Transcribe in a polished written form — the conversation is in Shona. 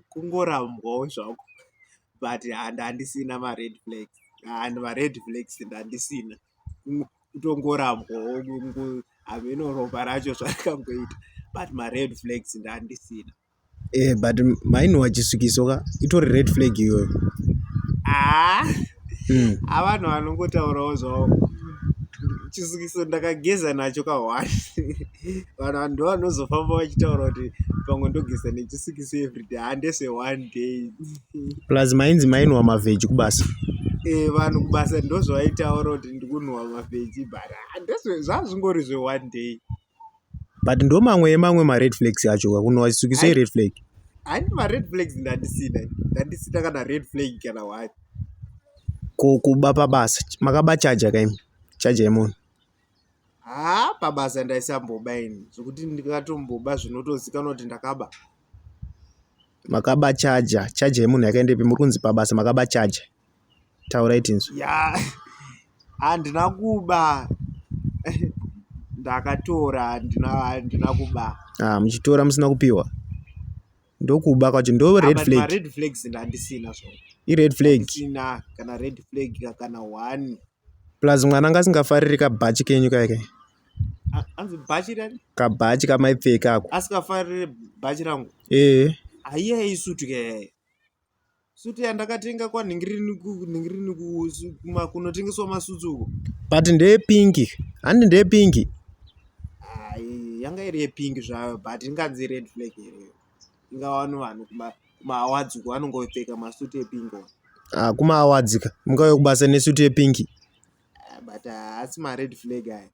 kungorambwawo zvako, but handisina ma-red flags. Ma-red flags ndandisina, kutongorambwawo hameno ropa racho zvarakangoita, but ma-red flags ndandisina. But mainwa chisukiso ka itori red flag iyoyo. Avanhu vanongotaurawo zvavo. Chisukiso ndakageza nacho ka1 vanhu ndo vanozofamba vachitaura kuti pamwe ndogeza nechisukiso everyday, handese 1 day. Plus mainzi mainwa mavheji kubasa. Vanhu kubasa ndozvaitaura kuti ndikunwa mavheji, but zvazvingori zve1 day. But ndo mamwe ma-red flags acho kunwa chisukiso red flag. Hani ma-red flags ndandisina kana red flag kana what. Kuba pabasa makaba chaja kaimi chaja yemunhu. Pabasa ndaisamboba ini zvokuti ndikatomboba zvinotozikanwa kuti ndakaba. Makaba chaja yemunhu yakaendepi? Muri kunzi pabasa makaba chaja. Taura itinzvo. Handina kuba. Ndakatora handina kuba. Muchitora musina kupiwa. Ndokuba kwacho ndo red flag. Ma-red flags ndandisina zvo. I-red flag. Ndandisina kana red flag kana 1. Plus mwana ngasingafariri kabhachi kenyu kaya. Anzi bhachi rani? Kabhachi kamaipfeka ako. Asikafariri bhachi rangu? Haiya sutu ke. Sutu yandakatenga kwanhingirini kunotengeswa masutsu uko. But ndeyepingi. Handi ndeyepingi. Yanga iri yepingi zvayo, but inganzi red flag here. Ingawano vanhu kuma-awards uko vanongopfeka masutu epingi. Kuma-awards ka mungauye kubasa nesutu yepingi. But asi ma-red flag aya.